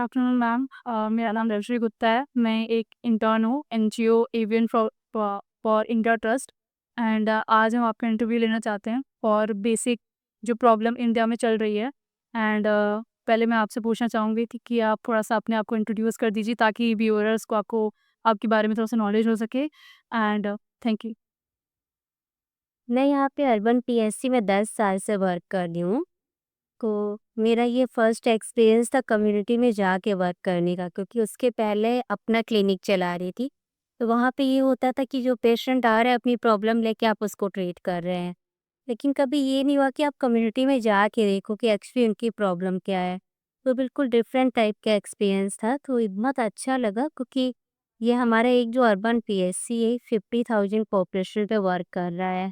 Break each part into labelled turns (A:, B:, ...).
A: Afternoon ma'am. मेरा नाम रजनी गुप्ता है। मैं एक इंटर्न हूँ NGO avian for India trust. And आज हम आपका इंटरव्यू लेना चाहते हैं फॉर बेसिक जो प्रॉब्लम इंडिया में चल रही है। एंड पहले मैं आपसे पूछना चाहूँगी कि आप थोड़ा सा अपने आप को इंट्रोड्यूस कर दीजिए ताकि व्यूअर्स को आपको आपके बारे में थोड़ा सा नॉलेज हो सके। And thank you.
B: मैं यहाँ पे अर्बन पीएससी में 10 साल से वर्क कर रही हूँ। तो मेरा ये फर्स्ट एक्सपीरियंस था कम्युनिटी में जाके वर्क करने का, क्योंकि उसके पहले अपना क्लिनिक चला रही थी। तो वहाँ पे ये होता था कि जो पेशेंट आ रहा है अपनी प्रॉब्लम लेके आप उसको ट्रीट कर रहे हैं। लेकिन कभी ये नहीं हुआ कि आप कम्युनिटी में जाके देखो कि एक्चुअली उनकी प्रॉब्लम क्या है। तो बिल्कुल डिफरेंट टाइप का एक्सपीरियंस था, तो ये बहुत अच्छा लगा क्योंकि ये हमारा एक जो अर्बन पीएससी है 50,000 पॉपुलेशन पे वर्क कर रहा है।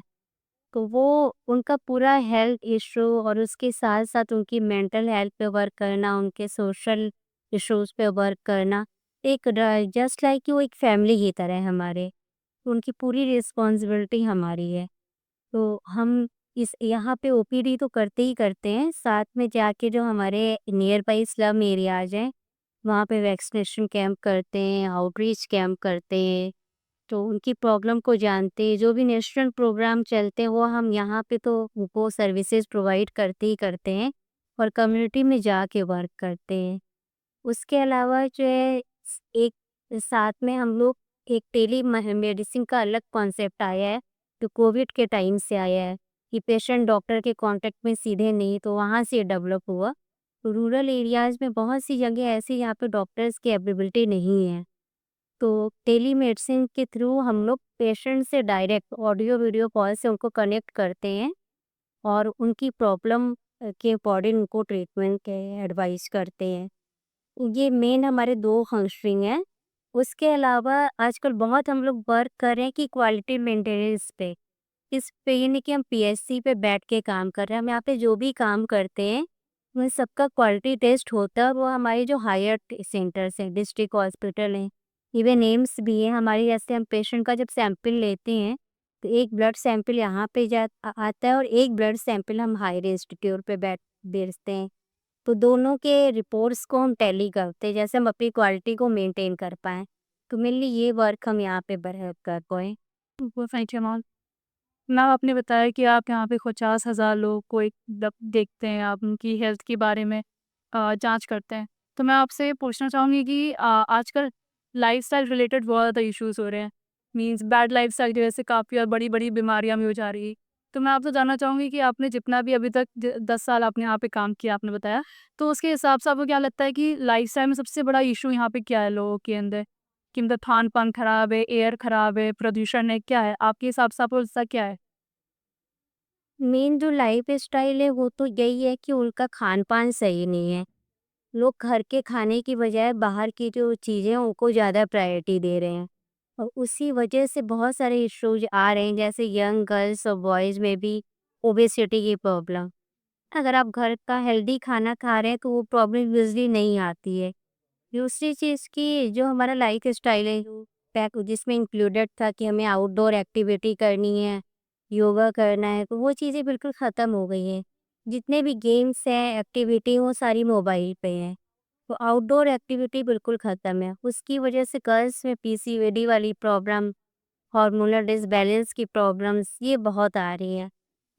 B: तो वो उनका पूरा हेल्थ इशू और उसके साथ-साथ उनकी मेंटल हेल्थ पे वर्क करना, उनके सोशल इश्यूज़ पे वर्क करना, एक र जस्ट लाइक कि वो एक फैमिली की तरह है हमारे। तो उनकी पूरी रिस्पॉन्सिबिलिटी हमारी है। तो हम इस यहाँ पे ओपीडी तो करते ही करते हैं, साथ में जाके जो हमारे नियर बाई स्लम एरियाज़ हैं, वहाँ पे वैक्सीनेशन कैंप करते हैं, आउटरीच कैंप करते हैं। तो उनकी प्रॉब्लम को जानते हैं, जो भी नेशनल प्रोग्राम चलते हैं वो हम यहाँ पे तो उनको सर्विसेज प्रोवाइड करते ही करते हैं और कम्युनिटी में जाके वर्क करते हैं। उसके अलावा जो है एक साथ में हम लोग एक टेली मेडिसिन का अलग कॉन्सेप्ट आया है, जो कोविड के टाइम से आया है कि पेशेंट डॉक्टर के कांटेक्ट में सीधे नहीं, तो वहाँ से डेवलप हुआ। तो रूरल एरियाज़ में बहुत सी जगह ऐसी यहाँ पे डॉक्टर्स की अवेलेबिलिटी नहीं है। तो टेलीमेडिसिन के थ्रू हम लोग पेशेंट से डायरेक्ट ऑडियो वीडियो कॉल से उनको कनेक्ट करते हैं और उनकी प्रॉब्लम के अकॉर्डिंग उनको ट्रीटमेंट के एडवाइस करते हैं। ये मेन हमारे 2 फंक्शनिंग हैं। उसके अलावा आजकल बहुत हम लोग वर्क कर रहे हैं कि क्वालिटी मेंटेनेंस पे। इस पे ये नहीं कि हम पीएससी पे बैठ के काम कर रहे हैं, हम यहाँ पे जो भी काम करते हैं, उन सबका क्वालिटी टेस्ट होता है। वो हमारे जो हायर सेंटर्स हैं, डिस्ट्रिक्ट हॉस्पिटल हैं, इवन एम्स भी है हमारे। जैसे हम पेशेंट का जब सैंपल लेते हैं, तो एक ब्लड सैंपल यहाँ पे आता है और एक ब्लड सैंपल हम हायर इंस्टीट्यूट पे बैठ भेजते हैं। तो दोनों के रिपोर्ट्स को हम टैली करते हैं, जैसे हम अपनी क्वालिटी को मेंटेन कर पाएँ। तो मेनली ये वर्क हम यहाँ पे कर पाएँ।
A: Thank you ma'am. मैम आपने बताया कि आप यहाँ पे 50,000 लोगों को एक देखते हैं, आप उनकी हेल्थ के बारे में जांच करते हैं। तो मैं आपसे ये पूछना चाहूँगी कि आजकल लाइफस्टाइल रिलेटेड बहुत ज़्यादा इश्यूज़ हो रहे हैं। मीन्स बैड लाइफस्टाइल की वजह से काफ़ी और बड़ी-बड़ी बीमारियाँ भी हो जा रही हैं। तो मैं आपसे जानना चाहूँगी कि आपने जितना भी अभी तक 10 साल आपने यहाँ पे काम किया आपने बताया, तो उसके हिसाब से आपको क्या लगता है कि लाइफस्टाइल में सबसे बड़ा इशू यहाँ पे क्या है लोगों के अंदर? कि मतलब खान-पान खराब है, एयर खराब है, प्रदूषण है, क्या है? आपके हिसाब से आपको लगता है क्या है?
B: मेन जो लाइफ़स्टाइल है वो तो यही है कि उनका खान-पान सही नहीं है। लोग घर के खाने की बजाय बाहर की जो चीज़ें हैं उनको ज़्यादा प्रायोरिटी दे रहे हैं। और उसी वजह से बहुत सारे इश्यूज आ रहे हैं, जैसे यंग गर्ल्स और बॉयज़ में भी ओबेसिटी की प्रॉब्लम। अगर आप घर का हेल्दी खाना खा रहे हैं तो वो प्रॉब्लम यूजुअली नहीं आती है। दूसरी चीज़ कि जो हमारा लाइफ़स्टाइल है पैक जिसमें इंक्लूडेड था कि हमें आउटडोर एक्टिविटी करनी है, योगा करना है, तो वो चीज़ें बिल्कुल ख़त्म हो गई हैं। जितने भी गेम्स हैं, एक्टिविटी वो सारी मोबाइल पे हैं। तो आउटडोर एक्टिविटी बिल्कुल ख़त्म है। उसकी वजह से गर्ल्स में पीसीओडी वाली प्रॉब्लम, हार्मोनल डिसबैलेंस की प्रॉब्लम्स ये बहुत आ रही हैं।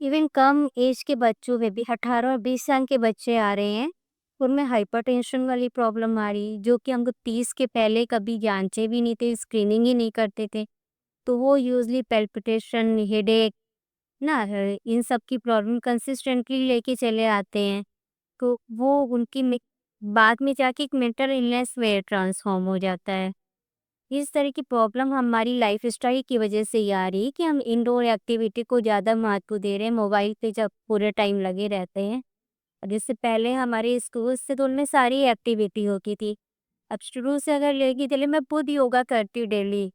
B: इवन कम एज के बच्चों में भी 18 और 20 साल के बच्चे आ रहे हैं, उनमें हाइपरटेंशन वाली प्रॉब्लम आ रही है, जो कि हम लोग 30 के पहले कभी जानते भी नहीं थे, स्क्रीनिंग ही नहीं करते थे। तो वो यूज़ुअली पैल्पिटेशन, हेडेक ना इन सब की प्रॉब्लम कंसिस्टेंटली लेके चले आते हैं। तो वो उनकी बाद में जाके एक मेंटल इलनेस में ट्रांसफॉर्म हो जाता है। इस तरह की प्रॉब्लम हमारी लाइफस्टाइल की वजह से ही आ रही है कि हम इंडोर एक्टिविटी को ज़्यादा महत्व दे रहे हैं, मोबाइल पे जब पूरे टाइम लगे रहते हैं। और इससे पहले हमारे स्कूल से तो उनमें सारी एक्टिविटी होती थी। अब शुरू से अगर लेके चले, मैं खुद योगा करती हूँ डेली।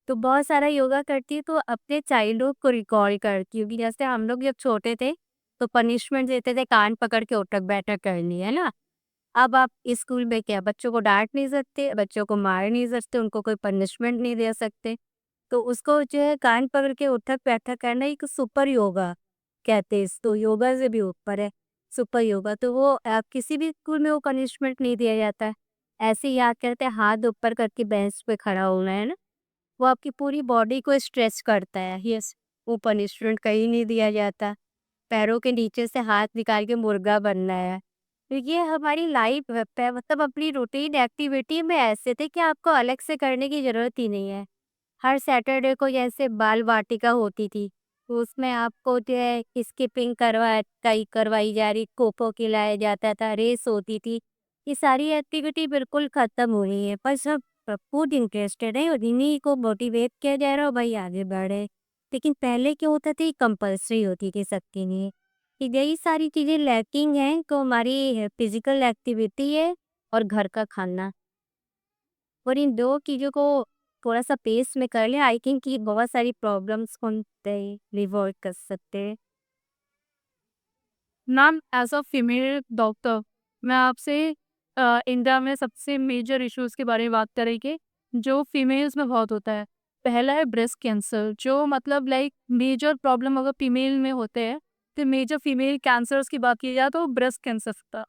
B: तो बहुत सारा योगा करती हूँ, तो अपने चाइल्डहुड को रिकॉल करती हूँ कि जैसे हम लोग जब छोटे थे तो पनिशमेंट देते थे, कान पकड़ के उठक बैठक करनी है ना। अब आप स्कूल में क्या बच्चों को डांट नहीं सकते, बच्चों को मार नहीं सकते, उनको कोई पनिशमेंट नहीं दे सकते। तो उसको जो है कान पकड़ के उठक बैठक करना एक सुपर योगा कहते हैं, तो योगा से भी ऊपर है सुपर योगा। तो वो किसी भी स्कूल में वो पनिशमेंट नहीं दिया जाता है। ऐसे याद करते हैं हाथ ऊपर करके बेंच पे खड़ा होना है ना, वो आपकी पूरी बॉडी को स्ट्रेच करता है। यस, वो पनिशमेंट कहीं नहीं दिया जाता। पैरों के नीचे से हाथ निकाल के मुर्गा बनना है। तो ये हमारी लाइफ पे मतलब अपनी रूटीन एक्टिविटी में ऐसे थे कि आपको अलग से करने की ज़रूरत ही नहीं है। हर सैटरडे को जैसे बाल वाटिका होती थी, तो उसमें आपको जो है स्किपिंग करवाई जा रही, खो-खो खिलाया जाता था, रेस होती थी। ये सारी एक्टिविटी बिल्कुल ख़त्म हो रही है, पर सब खुद इंटरेस्टेड है और इन्हीं को मोटिवेट किया जा रहा है और भाई आगे बढ़े। लेकिन पहले क्या होता था, ये कंपल्सरी होती थी सबके लिए। कि यही सारी चीज़ें लैकिंग हैं, तो हमारी फिज़िकल एक्टिविटी है और घर का खाना। और इन 2 चीज़ों को थोड़ा-सा पेस में कर लें, आई थिंक ये बहुत सारी प्रॉब्लम्स को हम रिवॉल्व कर सकते हैं।
A: Ma'am as a female doctor मैं आपसे इंडिया में सबसे मेजर इश्यूज़ के बारे में बात करेंगे, जो फीमेल्स में बहुत होता है। पहला है ब्रेस्ट कैंसर, जो मतलब लाइक मेजर प्रॉब्लम अगर फीमेल में होते हैं, तो मेजर फीमेल कैंसर्स की बात की जाए तो ब्रेस्ट कैंसर था।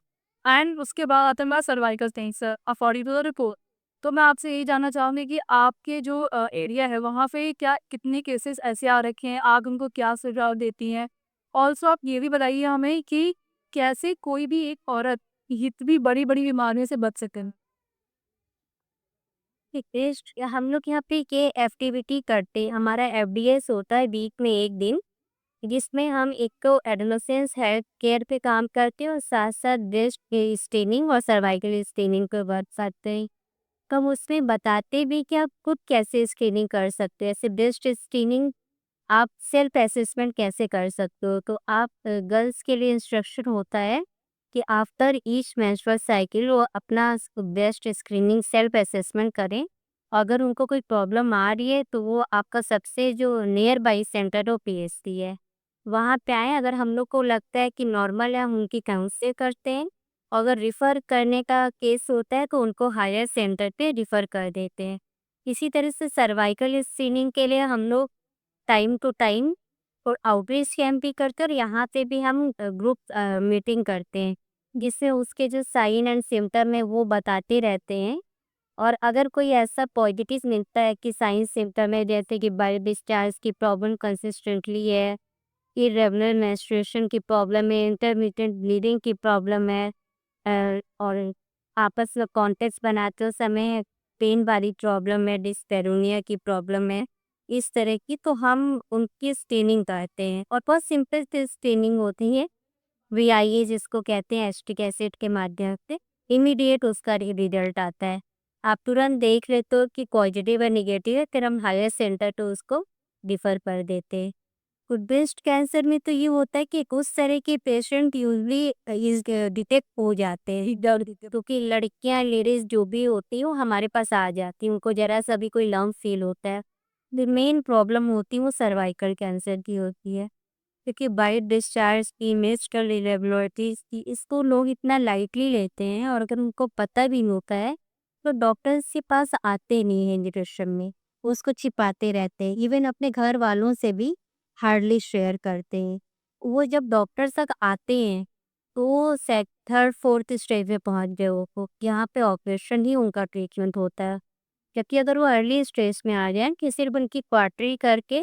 A: एंड उसके बाद आता है हमारा cervical cancer according to the report. तो मैं आपसे यही जानना चाहूँगी कि आपके जो एरिया है, वहाँ पे क्या कितने केसेस ऐसे आ रखे हैं? आप उनको क्या सुझाव देती हैं? ऑल्सो आप ये भी बताइए हमें कि कैसे कोई भी एक औरत इतनी बड़ी-बड़ी बीमारियों से बच सके?
B: टेस्ट हम लोग यहाँ पे ये एक्टिविटी करते हैं, हमारा एफडीएस होता है वीक में 1 दिन, जिसमें हम एक तो एडोलेसेंस हेल्थ केयर पे काम करते हैं और साथ-साथ ब्रेस्ट स्क्रीनिंग और सर्वाइकल स्क्रीनिंग पे वर्क करते हैं। तो हम उसमें बताते भी कि आप खुद कैसे स्क्रीनिंग कर सकते हैं। जैसे ब्रेस्ट स्क्रीनिंग आप सेल्फ असेसमेंट कैसे कर सकते हो? तो आप गर्ल्स के लिए इंस्ट्रक्शन होता है कि आफ्टर ईच मेंस्ट्रुअल साइकिल वो अपना ब्रेस्ट स्क्रीनिंग सेल्फ असेसमेंट करें। अगर उनको कोई प्रॉब्लम आ रही है तो वो आपका सबसे जो नियर बाई सेंटर है वो पीएचसी है। वहाँ पे आएँ, अगर हम लोग को लगता है कि नॉर्मल है हम उनकी काउंसलिंग करते हैं। अगर रिफ़र करने का केस होता है तो उनको हायर सेंटर पे रिफ़र कर देते हैं। इसी तरह से सर्वाइकल स्क्रीनिंग के लिए हम लोग टाइम टू टाइम और आउटरीच कैंप भी करते हैं और यहाँ पे भी हम ग्रुप मीटिंग करते हैं, जिससे उसके जो साइन एंड सिम्टम है वो बताते रहते हैं। और अगर कोई ऐसा पॉजिटिव मिलता है कि साइन सिम्टम है, जैसे कि बाइल डिस्चार्ज की प्रॉब्लम कंसिस्टेंटली है, इरेगुलर मेंस्ट्रुएशन की प्रॉब्लम है, इंटरमिटेंट ब्लीडिंग की प्रॉब्लम है, और आपस में कॉन्टैक्ट्स बनाते समय पेन वाली प्रॉब्लम है, डिस्पैरोनिया की प्रॉब्लम है, इस तरह की, तो हम उनकी स्क्रीनिंग करते हैं और बहुत सिंपल सी स्क्रीनिंग होती है। वीआईए जिसको कहते हैं, एसिटिक एसिड के माध्यम से इमीडिएट उसका रिजल्ट आता है। आप तुरंत देख लेते हो कि पॉजिटिव है नेगेटिव है, फिर हम हायर सेंटर पे उसको रिफर कर देते हैं। तो ब्रेस्ट कैंसर में तो ये होता है कि उस तरह के पेशेंट यूजली इस डिटेक्ट हो जाते हैं क्योंकि लड़कियां लेडीज जो भी होती हैं वो हमारे पास आ जाती हैं, उनको जरा सा भी कोई लम्प फील होता है। जो मेन प्रॉब्लम होती है वो सर्वाइकल कैंसर की होती है, क्योंकि बाइट डिस्चार्ज की, मेंस्ट्रुअल इरेगुलरिटीज की, इसको लोग इतना लाइटली लेते हैं और अगर उनको पता भी होता है तो डॉक्टर्स के पास आते नहीं हैं डिप्रेशन में, वो उसको छिपाते रहते हैं, इवन अपने घर वालों से भी हार्डली शेयर करते हैं। वो जब डॉक्टर तक आते हैं तो वो थर्ड फोर्थ स्टेज पे पहुंच गए, वो यहाँ पे ऑपरेशन ही उनका ट्रीटमेंट होता है। जबकि अगर वो अर्ली स्टेज में आ जाए कि सिर्फ उनकी क्वाटरी करके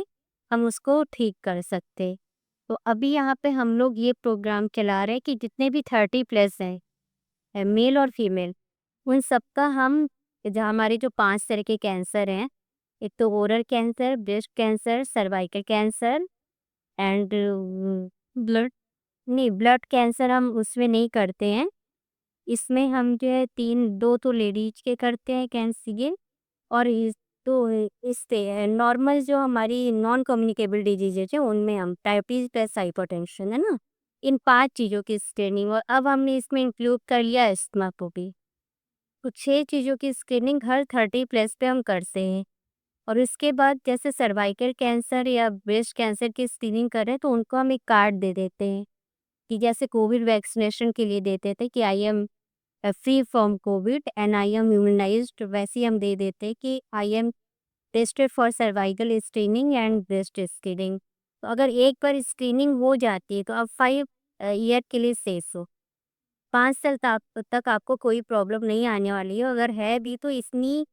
B: हम उसको ठीक कर सकते। तो अभी यहाँ पे हम लोग ये प्रोग्राम चला रहे हैं कि जितने भी 30+ हैं, मेल और फीमेल, उन सबका हम, जहाँ हमारे जो 5 तरह के कैंसर हैं, एक तो oral cancer, breast cancer, cervical cancer and
A: blood
B: नहीं, ब्लड कैंसर हम उसमें नहीं करते हैं। इसमें हम जो है 2 तो लेडीज के करते हैं कैंसर, और तो इससे नॉर्मल जो हमारी नॉन कम्युनिकेबल डिजीजेज है उनमें हम डायबिटीज प्लस हाइपरटेंशन है ना, इन 5 चीज़ों की स्क्रीनिंग, और अब हमने इसमें इंक्लूड कर लिया अस्थमा को भी। तो 6 चीज़ों की स्क्रीनिंग हर 30+ पे हम करते हैं। और इसके बाद जैसे सर्वाइकल कैंसर या ब्रेस्ट कैंसर की स्क्रीनिंग करें तो उनको हम एक कार्ड दे देते हैं, कि जैसे कोविड वैक्सीनेशन के लिए देते थे कि I am free from Covid and I am immunised, वैसे ही हम दे देते हैं कि I am tested for cervical screening and breast screening. तो अगर एक बार स्क्रीनिंग हो जाती है तो आप 5 ईयर के लिए सेफ हो। 5 साल तक आपको कोई प्रॉब्लम नहीं आने वाली है, अगर है भी तो इतनी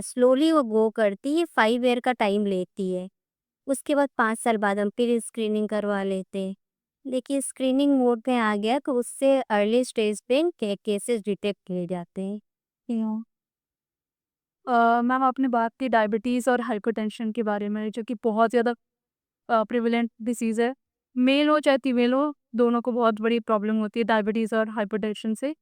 B: स्लोली वो ग्रो करती है, 5 ईयर का टाइम लेती है। उसके बाद 5 साल बाद हम फिर स्क्रीनिंग करवा लेते हैं। देखिए स्क्रीनिंग मोड में आ गया तो उससे अर्ली स्टेज पे केसेस डिटेक्ट किए जाते हैं।
A: या मैम आपने बात की डायबिटीज़ और हाइपरटेंशन के बारे में, जो कि बहुत ज़्यादा प्रिवेलेंट डिसीज़ है। मेल हो चाहे फीमेल हो, दोनों को बहुत बड़ी प्रॉब्लम होती है डायबिटीज़ और हाइपरटेंशन से।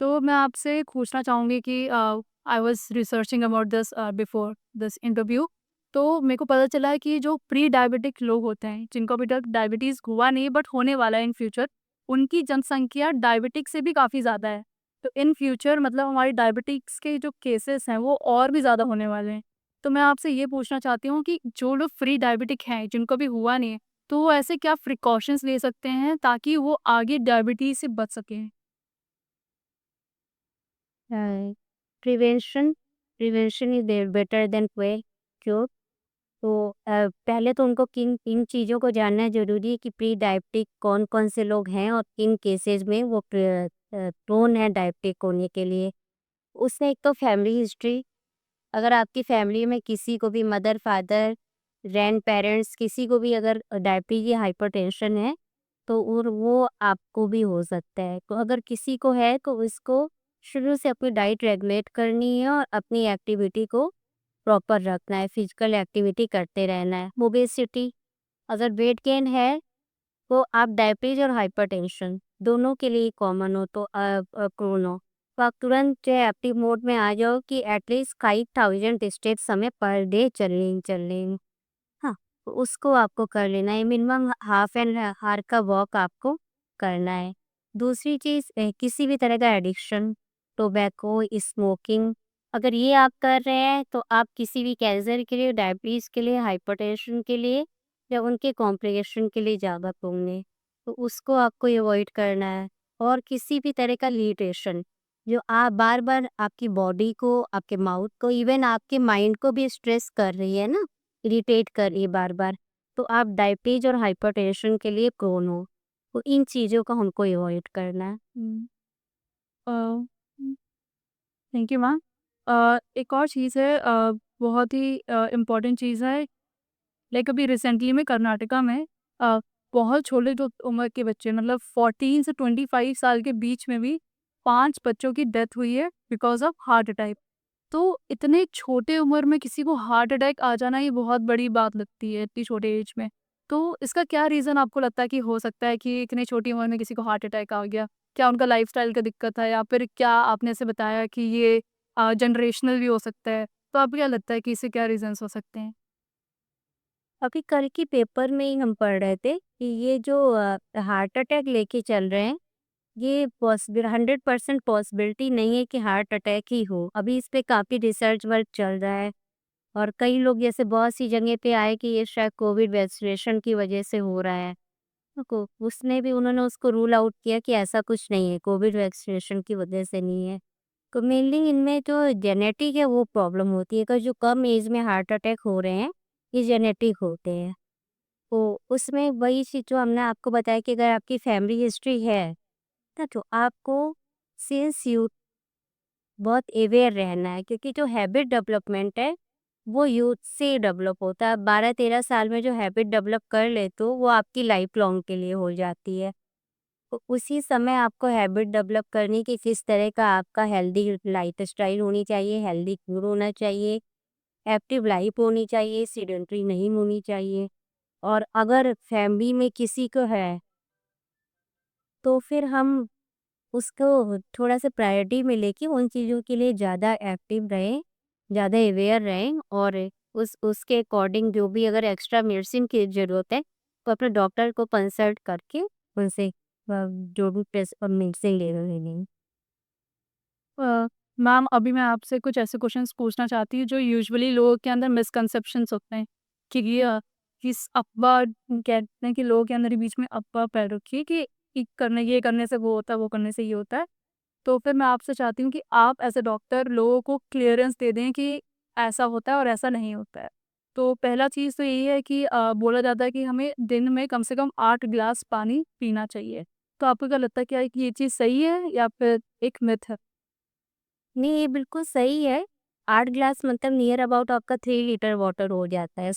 A: तो मैं आपसे पूछना चाहूँगी कि I was researching about this before this interview. तो मेरे को पता चला है कि जो प्री डायबिटिक लोग होते हैं, जिनको अभी तक डायबिटीज़ हुआ नहीं बट होने वाला है इन फ्यूचर, उनकी जनसंख्या डायबिटिक से भी काफ़ी ज़्यादा है। तो इन फ्यूचर मतलब हमारी डायबिटिक्स के जो केसेस हैं, वो और भी ज़्यादा होने वाले हैं। तो मैं आपसे ये पूछना चाहती हूँ कि जो लोग प्री डायबिटिक हैं, जिनको अभी हुआ नहीं है, तो वो ऐसे क्या प्रिकॉशंस ले सकते हैं ताकि वो आगे डायबिटीज़ से बच सकें?
B: Prevention prevention is better than cure. तो पहले तो उनको किन किन चीज़ों को जानना ज़रूरी है कि प्री डायबिटिक कौन-कौन से लोग हैं और किन केसेज़ में वो प्रोन है डायबिटिक होने के लिए। उसमें एक तो फैमिली हिस्ट्री, अगर आपकी फैमिली में किसी को भी मदर, फादर, ग्रैंड-पेरेंट्स किसी को भी अगर डायबिटीज़ या हाइपरटेंशन है, तो और वो आपको भी हो सकता है। तो अगर किसी को है तो उसको शुरू से अपनी डाइट रेगुलेट करनी है और अपनी एक्टिविटी को प्रॉपर रखना है, फिजिकल एक्टिविटी करते रहना है। ओबेसिटी, अगर वेट गेन है तो आप डायबिटीज और हाइपरटेंशन दोनों के लिए कॉमन हो तो प्रोन हो, तो आप तुरंत जो है एक्टिव मोड में आ जाओ कि एटलीस्ट 5000 स्टेप्स समय पर डे चल रही हूँ। हाँ, तो उसको आपको कर लेना है, मिनिमम हाफ एन आवर का वॉक आपको करना है। दूसरी चीज़ किसी भी तरह का एडिक्शन, टोबैको, स्मोकिंग, अगर ये आप कर रहे हैं तो आप किसी भी कैंसर के लिए, डायबिटीज़ के लिए, हाइपरटेंशन के लिए या उनके कॉम्प्लिकेशन के लिए ज़्यादा होंगे, तो उसको आपको अवॉइड करना है। और किसी भी तरह का इरिटेशन जो आप बार-बार आपकी बॉडी को, आपके माउथ को, इवन आपके माइंड को भी स्ट्रेस कर रही है ना, इरिटेट कर रही है बार-बार, तो आप डायबिटीज और हाइपरटेंशन के लिए प्रोन हो। तो इन चीज़ों को हमको अवॉइड करना है।
A: हुँ। अ, थैंक यू मैम। एक और चीज़ है, बहुत ही इम्पोर्टेंट चीज़ है, लाइक अभी रिसेंटली में कर्नाटका में अ, बहुत छोटे जो उम्र के बच्चे मतलब 14 से 25 साल के बीच में भी 5 बच्चों की डेथ हुई है बिकॉज़ ऑफ हार्ट अटैक। तो इतने छोटे उम्र में किसी को हार्ट अटैक आ जाना ये बहुत बड़ी बात लगती है इतनी छोटे एज में। तो इसका क्या रीज़न आपको लगता है कि हो सकता है कि इतनी छोटी उम्र में किसी को हार्ट अटैक आ गया? क्या उनका लाइफ़स्टाइल का दिक्कत है या फिर क्या आपने ऐसे बताया कि ये जनरेशनल भी हो सकता है। तो आपको क्या लगता है कि इससे क्या रीज़न्स हो सकते हैं?
B: अभी कल की पेपर में ही हम पढ़ रहे थे कि ये जो हार्ट अटैक लेके चल रहे हैं, ये 100% पॉसिबिलिटी नहीं है कि हार्ट अटैक ही हो। अभी इस पे काफ़ी रिसर्च वर्क चल रहा है और कई लोग जैसे बहुत सी जगह पे आए कि ये शायद कोविड वैक्सीनेशन की वजह से हो रहा है। तो उसने भी उन्होंने उसको रूल आउट किया कि ऐसा कुछ नहीं है, कोविड वैक्सीनेशन की वजह से नहीं है। तो मेनली इनमें जो जेनेटिक है वो प्रॉब्लम होती है, अगर जो कम एज में हार्ट अटैक हो रहे हैं, ये जेनेटिक होते हैं। तो उसमें वही चीज़ जो हमने आपको बताया कि अगर आपकी फैमिली हिस्ट्री है ना, तो आपको सिंस यूथ बहुत अवेयर रहना है, क्योंकि जो हैबिट डेवलपमेंट है वो यूथ से डेवलप होता है। 12-13 साल में जो हैबिट डेवलप कर लेते हो वो आपकी लाइफ लॉन्ग के लिए हो जाती है। तो उसी समय आपको हैबिट डेवलप करनी कि किस तरह का आपका हेल्दी लाइफस्टाइल होनी चाहिए, हेल्दी फूड होना चाहिए, एक्टिव लाइफ होनी चाहिए, सेडेंटरी नहीं होनी चाहिए। और अगर फैमिली में किसी को है तो फिर हम उसको थोड़ा-सा प्रायोरिटी में लेके उन चीज़ों के लिए ज़्यादा एक्टिव रहें, ज़्यादा अवेयर रहें और उस उसके अकॉर्डिंग जो भी अगर एक्स्ट्रा मेडिसिन की ज़रूरत है, तो अपने डॉक्टर को कंसल्ट करके उनसे जो भी मेडिसिन लेनी है।
A: मैम अभी मैं आपसे कुछ ऐसे क्वेश्चंस पूछना चाहती हूँ जो यूजुअली लोगों के अंदर मिसकंसेप्शंस होते हैं कि किस अफवाह कहते हैं कि लोगों के अंदर बीच में अफवाह फैल रखी है कि ये करने से वो होता है, वो करने से ये होता है। तो फिर मैं आपसे चाहती हूँ कि आप एज़ अ डॉक्टर लोगों को क्लियरेंस दे दें कि ऐसा होता है और ऐसा नहीं होता है। तो पहला चीज़ तो यही है कि बोला जाता है कि हमें दिन में कम से कम 8 गिलास पानी पीना चाहिए। तो आपको क्या लगता है, क्या ये चीज़ सही है या फिर एक मिथ है?
B: नहीं, ये बिल्कुल सही है। 8 ग्लास मतलब नियर अबाउट आपका 3 लीटर वाटर हो जाता है।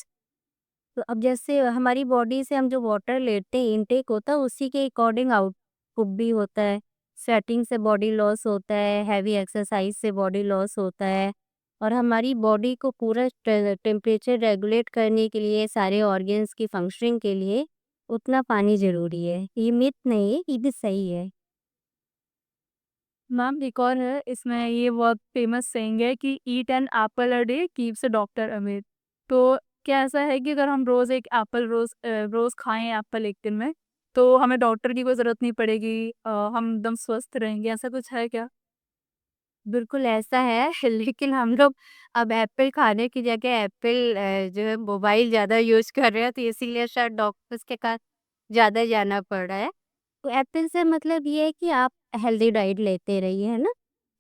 B: तो अब जैसे हमारी बॉडी से हम जो वाटर लेते हैं, इनटेक होता है, उसी के अकॉर्डिंग आउटपुट भी होता है। स्वेटिंग से बॉडी लॉस होता है, हैवी एक्सरसाइज से बॉडी लॉस होता है और हमारी बॉडी को पूरा टेम्परेचर रेगुलेट करने के लिए, सारे ऑर्गन्स की फंक्शनिंग के लिए उतना पानी ज़रूरी है। ये मिथ नहीं है, ये भी सही है।
A: मैम एक और है, इसमें ये बहुत फेमस सेइंग है कि eat an apple a day keeps a doctor away. तो क्या ऐसा है कि अगर हम रोज़ एक एप्पल रोज़ खाएँ एप्पल एक दिन में, तो हमें डॉक्टर की कोई ज़रूरत नहीं पड़ेगी, हम एकदम स्वस्थ रहेंगे, ऐसा कुछ है क्या?
B: बिल्कुल ऐसा है लेकिन हम लोग अब एप्पल खाने की जगह एप्पल जो है मोबाइल ज़्यादा यूज़ कर रहे हैं तो इसीलिए शायद डॉक्टर्स के पास ज़्यादा जाना पड़ रहा है। तो एप्पल से मतलब ये है कि आप हेल्दी डाइट लेते रहिए, है ना?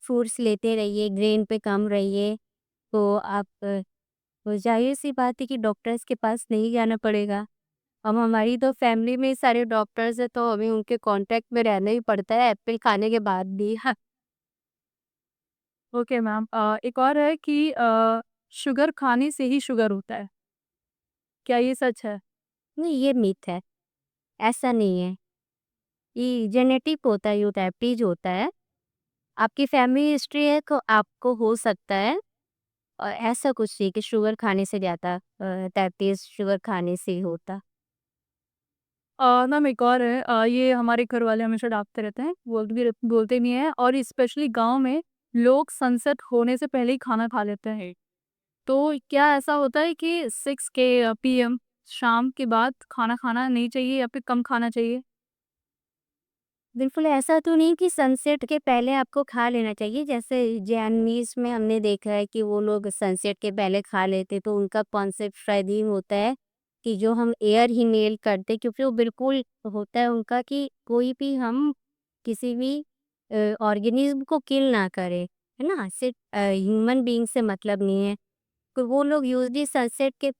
B: फ्रूट्स लेते रहिए, ग्रेन पे कम रहिए, तो आप तो ज़ाहिर-सी बात है कि डॉक्टर्स के पास नहीं जाना पड़ेगा। अब हमारी तो फैमिली में ही सारे डॉक्टर्स हैं तो हमें उनके कॉन्टैक्ट में रहना ही पड़ता है एप्पल खाने के बाद भी। हाँ,
A: ओके मैम, एक और है कि शुगर खाने से ही शुगर होता है, क्या ये सच है?
B: नहीं ये मिथ है, ऐसा नहीं है। ये जेनेटिक होता है, ये डायबिटीज़ होता है। आपकी फैमिली हिस्ट्री है तो आपको हो सकता है और ऐसा कुछ नहीं कि शुगर खाने से ज़्यादा डायबिटीज़ शुगर खाने से ही होता।
A: मैम एक और है, ये हमारे घर वाले हमेशा डाँटते रहते हैं, बोलते भी हैं, और स्पेशली गाँव में लोग सनसेट होने से पहले ही खाना खा लेते हैं। तो क्या ऐसा होता है कि 6 के पीएम शाम के बाद खाना खाना नहीं चाहिए या फिर कम खाना चाहिए?
B: बिल्कुल ऐसा तो नहीं कि सनसेट के पहले आपको खा लेना चाहिए। जैसे जैनवीज़ में हमने देखा है कि वो लोग सनसेट के पहले खा लेते, तो उनका कॉन्सेप्ट शायद ये होता है कि जो हम एयर इनहेल करते क्योंकि वो बिल्कुल होता है उनका कि कोई भी हम किसी भी ऑर्गेनिज़्म को किल ना करें, है ना? सिर्फ़ ह्यूमन बीइंग से मतलब नहीं है। तो वो लोग यूज़ुअली सनसेट के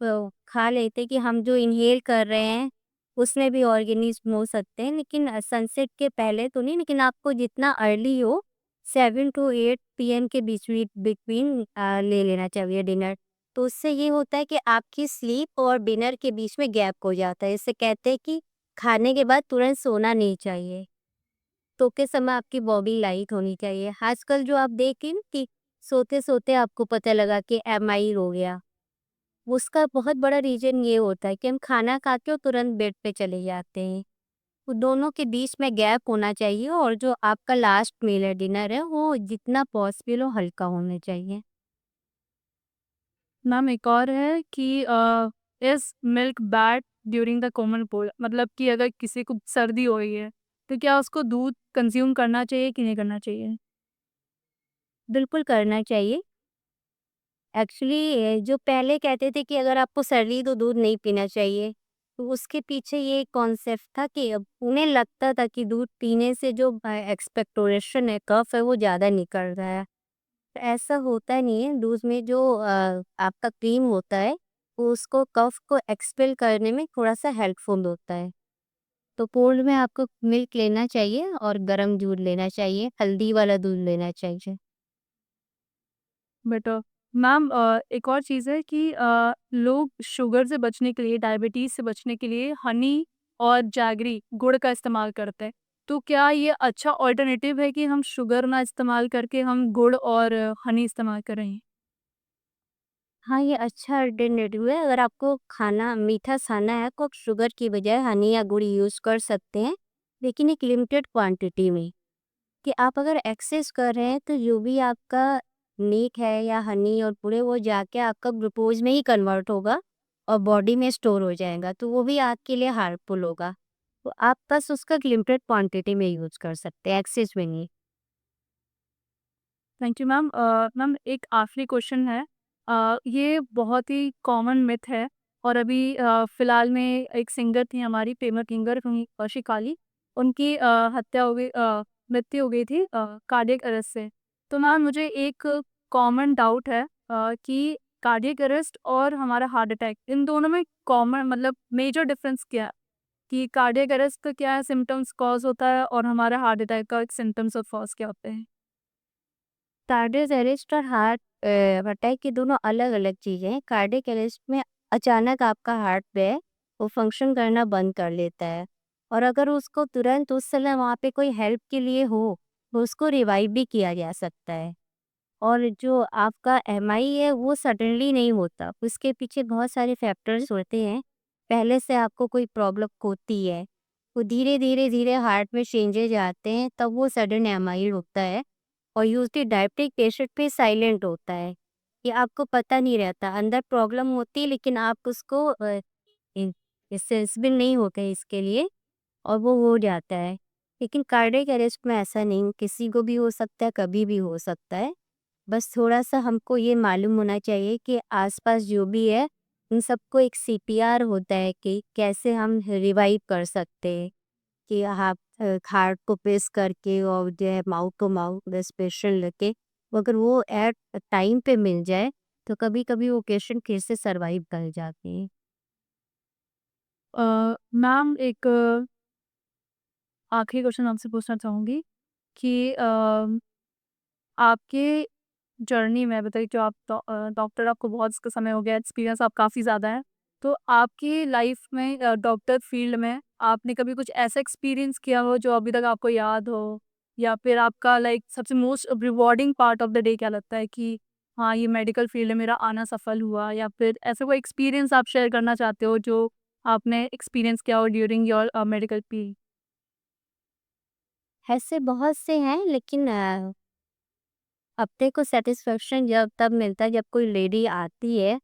B: खा लेते कि हम जो इन्हेल कर रहे हैं, उसमें भी ऑर्गेनिज़्म हो सकते हैं, लेकिन सनसेट के पहले तो नहीं, लेकिन आपको जितना अर्ली हो 7 टू 8 पीएम के बिटवीन ले लेना चाहिए डिनर। तो उससे ये होता है कि आपकी स्लीप और डिनर के बीच में गैप हो जाता है। इससे कहते हैं कि खाने के बाद तुरंत सोना नहीं चाहिए। सोते समय आपकी बॉडी लाइट होनी चाहिए। आजकल जो आप देखें ना कि सोते-सोते आपको पता लगा कि एमआई हो गया, उसका बहुत बड़ा रीज़न ये होता है कि हम खाना खा के और तुरंत बेड पे चले जाते हैं। तो दोनों के बीच में गैप होना चाहिए और जो आपका लास्ट मील है, डिनर है, वो जितना पॉसिबल हो हल्का होना चाहिए।
A: मैम एक और है कि is milk bad during the common cold, मतलब कि अगर किसी को सर्दी हो रही है, तो क्या उसको दूध कंज़्यूम करना चाहिए कि नहीं करना चाहिए?
B: बिल्कुल करना चाहिए। एक्चुअली जो पहले कहते थे कि अगर आपको सर्दी तो दूध नहीं पीना चाहिए, तो उसके पीछे ये कॉन्सेप्ट था कि अब उन्हें लगता था कि दूध पीने से जो एक्सपेक्टोरेशन है, कफ है, वो ज़्यादा निकल रहा है। तो ऐसा होता नहीं है, दूध में जो आपका क्रीम होता है, वो उसको कफ को एक्सपेल करने में थोड़ा-सा हेल्पफुल होता है। तो कोल्ड में आपको मिल्क लेना चाहिए और गरम दूध लेना चाहिए, हल्दी वाला दूध लेना चाहिए।
A: बट मैम एक और चीज़ है कि लोग शुगर से बचने के लिए, डायबिटीज़ से बचने के लिए हनी और जैगरी, गुड़ का इस्तेमाल करते हैं। तो क्या ये अच्छा अल्टरनेटिव है कि हम शुगर ना इस्तेमाल करके हम गुड़ और हनी इस्तेमाल करें?
B: हाँ, ये अच्छा अल्टरनेटिव है। अगर आपको खाना मीठा खाना है तो आप शुगर की बजाय हनी या गुड़ यूज़ कर सकते हैं, लेकिन एक लिमिटेड क्वांटिटी में। कि आप अगर एक्सेस कर रहे हैं तो जो भी आपका मिल्क है या हनी और गुड़ है वो जाके आपका ग्लूकोज़ में ही कन्वर्ट होगा और बॉडी में स्टोर हो जाएगा, तो वो भी आपके लिए हार्मफुल होगा। तो आप बस उसका लिमिटेड क्वांटिटी में यूज़ कर सकते हैं, एक्सेस में नहीं।
A: Thank you ma'am. मैम एक आखिरी क्वेश्चन है। ये बहुत ही कॉमन मिथ है, और अभी फ़िलहाल में एक सिंगर थी हमारी, पेमा किंगर हुई, शिकाली, उनकी हत्या हो गई, मृत्यु हो गई थी कार्डियक अरेस्ट से। तो मैम मुझे एक कॉमन डाउट है कि कार्डियक अरेस्ट और हमारा हार्ट अटैक, इन दोनों में कॉमन मतलब मेजर डिफरेंस क्या है? कि कार्डियक अरेस्ट का क्या सिम्पटम्स कॉज़ होता है और हमारा हार्ट अटैक का सिम्पटम्स और कॉज़ क्या होते हैं?
B: कार्डियक अरेस्ट और हार्ट अटैक की दोनों अलग-अलग चीज़ें हैं। कार्डियक अरेस्ट में अचानक आपका हार्ट जो है, वो फ़ंक्शन करना बंद कर लेता है और अगर उसको तुरंत उस समय वहाँ पे कोई हेल्प के लिए हो, तो उसको रिवाइव भी किया जा सकता है। और जो आपका एमआई है वो सडनली नहीं होता, उसके पीछे बहुत सारे फैक्टर्स होते हैं। पहले से आपको कोई प्रॉब्लम होती है, वो धीरे हार्ट में चेंजेज आते हैं तब वो सडन एमआई होता है। और यूज़ुअली डायबिटिक पेशेंट पे साइलेंट होता है, ये आपको पता नहीं रहता, अंदर प्रॉब्लम होती है लेकिन आप उसको सेंसिबल नहीं होते इसके लिए और वो हो जाता है। लेकिन कार्डियक अरेस्ट में ऐसा नहीं, किसी को भी हो सकता है, कभी भी हो सकता है। बस थोड़ा-सा हमको ये मालूम होना चाहिए कि आस-पास जो भी है, उन सबको एक सीपीआर होता है कि कैसे हम रिवाइव कर सकते हैं, कि आप हार्ट को प्रेस करके और जो है माउथ टू माउथ रेस्पिरेशन लेके, अगर वो एट टाइम पे मिल जाए, तो कभी-कभी वो पेशेंट फिर से सर्वाइव कर जाते हैं।
A: मैम एक आखिरी क्वेश्चन आपसे पूछना चाहूँगी कि आपके जर्नी में बताइए जो आप डॉक्टर आपको बहुत इसका समय हो गया, एक्सपीरियंस आप काफ़ी ज़्यादा है। तो आपकी लाइफ़ में डॉक्टर फ़ील्ड में आपने कभी कुछ ऐसा एक्सपीरियंस किया हो जो अभी तक आपको याद हो? या फिर आपका लाइक सबसे most rewarding part of the day क्या लगता है कि हाँ, ये मेडिकल फ़ील्ड में मेरा आना सफल हुआ या फिर ऐसा कोई एक्सपीरियंस आप शेयर करना चाहते हो जो आपने एक्सपीरियंस किया हो ड्यूरिंग योर मेडिकल फील्ड?
B: ऐसे बहुत से हैं लेकिन अपने को सैटिस्फैक्शन जब तब मिलता है जब कोई लेडी आती है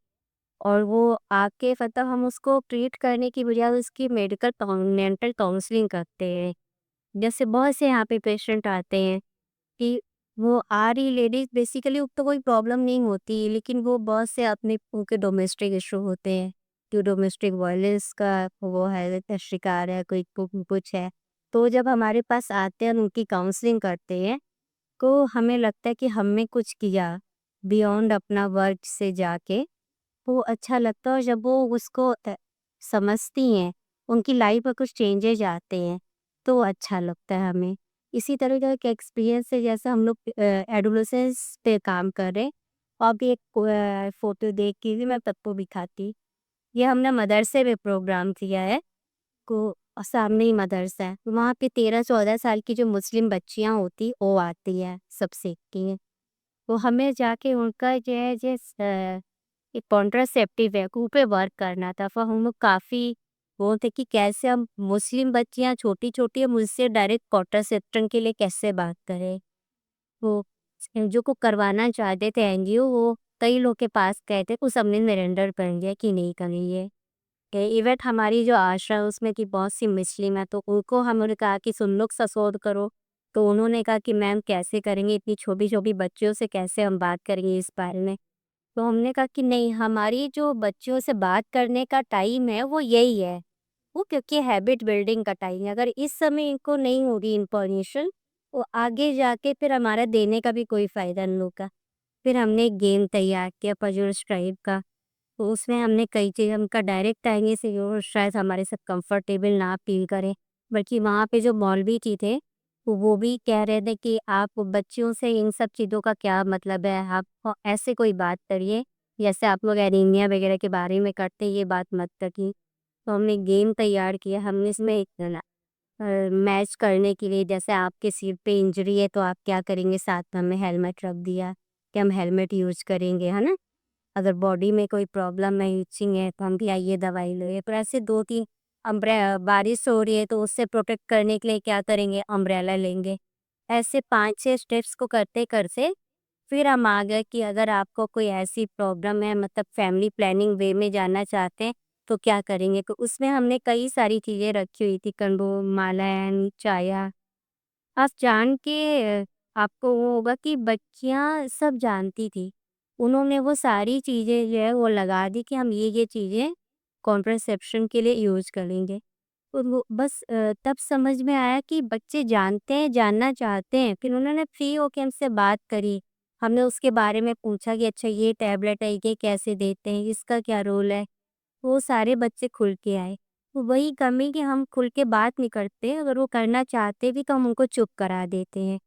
B: और वो आके मतलब हम उसको ट्रीट करने की बजाय उसकी मेंटल काउंसलिंग करते हैं। जैसे बहुत से यहाँ पे पेशेंट आते हैं कि वो आ रही लेडीज़ बेसिकली उसको कोई प्रॉब्लम नहीं होती, लेकिन वो बहुत से अपने उनके डोमेस्टिक इश्यू होते हैं, कि डोमेस्टिक वायलेंस का वो है शिकार है, कोई कुछ है। तो जब हमारे पास आते हैं और उनकी काउंसलिंग करते हैं, तो हमें लगता है कि हमने कुछ किया, बियॉन्ड अपना वर्क से जाके, वो अच्छा लगता है और जब वो उसको समझती हैं, उनकी लाइफ में कुछ चेंजेज आते हैं, तो अच्छा लगता है हमें। इसी तरह का एक एक्सपीरियंस है जैसे हम लोग एडोलेसेंस पे काम कर रहे हैं। अब एक फ़ोटो देख के भी मैं सबको दिखाती। ये हमने मदरसे में प्रोग्राम किया है, को सामने ही मदरसा है। वहाँ पे 13-14 साल की जो मुस्लिम बच्चियाँ होती, वो आती हैं, सब सीखती हैं। तो हमें जाके उनका जो है एक कॉन्ट्रासेप्टिव है पे वर्क करना था। फिर हम लोग काफ़ी वो थे कि कैसे हम मुस्लिम बच्चियाँ छोटी-छोटी है मुझसे डायरेक्ट कॉन्ट्रासेप्शन के लिए कैसे बात करें। वो जो को करवाना चाहते थे एनजीओ वो कई लोग के पास गए थे, कुछ सबने सरेंडर कर लिया कि नहीं करेंगे। इवेंट हमारी जो आशा है उसमें कि बहुत सी मुस्लिम है तो उनको हमने कहा कि सुन लोग सपोर्ट करो। तो उन्होंने कहा कि मैम कैसे करेंगे, इतनी छोटी-छोटी बच्चियों से कैसे हम बात करेंगे इस बारे में। तो हमने कहा कि नहीं, हमारी जो बच्चियों से बात करने का टाइम है वो यही है। वो क्योंकि हैबिट बिल्डिंग का टाइम है, अगर इस समय इनको नहीं होगी इन्फॉर्मेशन, तो आगे जाके फिर हमारा देने का भी कोई फ़ायदा नहीं होगा। फिर हमने एक गेम तैयार किया पजल स्ट्राइप का, तो उसमें हमने कई चीज़ उनका डायरेक्ट आएँगे से वो शायद हमारे साथ कंफर्टेबल ना फ़ील करें, बल्कि वहाँ पे जो मौलवी जी थे, तो वो भी कह रहे थे कि आप बच्चियों से इन सब चीज़ों का क्या मतलब है, आप ऐसे कोई बात करिए, जैसे आप लोग एनीमिया वगैरह के बारे में करते हैं, ये बात मत करिए। तो हमने गेम तैयार किया, हमने इसमें एक ना मैच करने के लिए जैसे आपके सिर पे इंजरी है तो आप क्या करेंगे, साथ में हमने हेलमेट रख दिया, कि हम हेलमेट यूज़ करेंगे, है ना? अगर बॉडी में कोई प्रॉब्लम है, इचिंग है, तो हम भी आइए दवाई लो। तो ऐसे 2-3 बारिश हो रही है तो उससे प्रोटेक्ट करने के लिए क्या करेंगे, अम्ब्रेला लेंगे। ऐसे 5-6 स्टेप्स को करते-करते फिर हम आ गए कि अगर आपको कोई ऐसी प्रॉब्लम है मतलब फैमिली प्लानिंग वे में जाना चाहते हैं, तो क्या करेंगे? तो उसमें हमने कई सारी चीज़ें रखी हुई थी, कंडोम, मालायन, चाया। आप जान के आपको वो होगा कि बच्चियाँ सब जानती थी। उन्होंने वो सारी चीज़ें जो है वो लगा दी कि हम ये चीज़ें कॉन्ट्रासेप्शन के लिए यूज़ करेंगे। तो वो बस तब समझ में आया कि बच्चे जानते हैं, जानना चाहते हैं। फिर उन्होंने फ्री होके हमसे बात करी। हमने उसके बारे में पूछा कि अच्छा ये टैबलेट है, ये कैसे देते हैं, इसका क्या रोल है? वो सारे बच्चे खुल के आए। तो वही कमी कि हम खुल के बात नहीं करते, अगर वो करना चाहते भी तो हम उनको चुप करा देते हैं।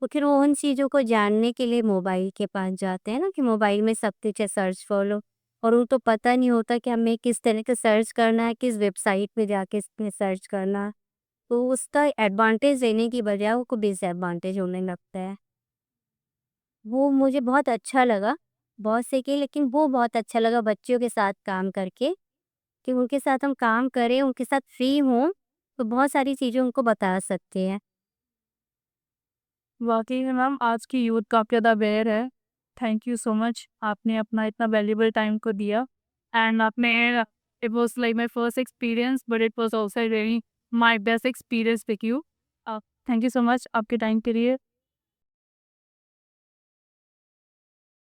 B: तो फिर वो उन चीज़ों को जानने के लिए मोबाइल के पास जाते हैं ना कि मोबाइल में सब कुछ है, सर्च कर लो। और उनको पता नहीं होता कि हमें किस तरह से सर्च करना है, किस वेबसाइट पे जाके इसमें सर्च करना है। तो उसका एडवांटेज लेने की बजाय उनको डिसएडवांटेज होने लगता है। वो मुझे बहुत अच्छा लगा, बहुत सीखे, लेकिन वो बहुत अच्छा लगा बच्चों के साथ काम करके कि उनके साथ हम काम करें, उनके साथ फ्री हों, तो बहुत सारी चीज़ें उनको बता सकते हैं।
A: वाक़ई में मैम आज की यूथ काफ़ी ज़्यादा अवेयर है। थैंक यू सो मच आपने अपना इतना वैल्यूएबल टाइम को दिया एंड आपने it was like my first experience but it was also really my best experience with you. Thank you so much आपके टाइम के लिए।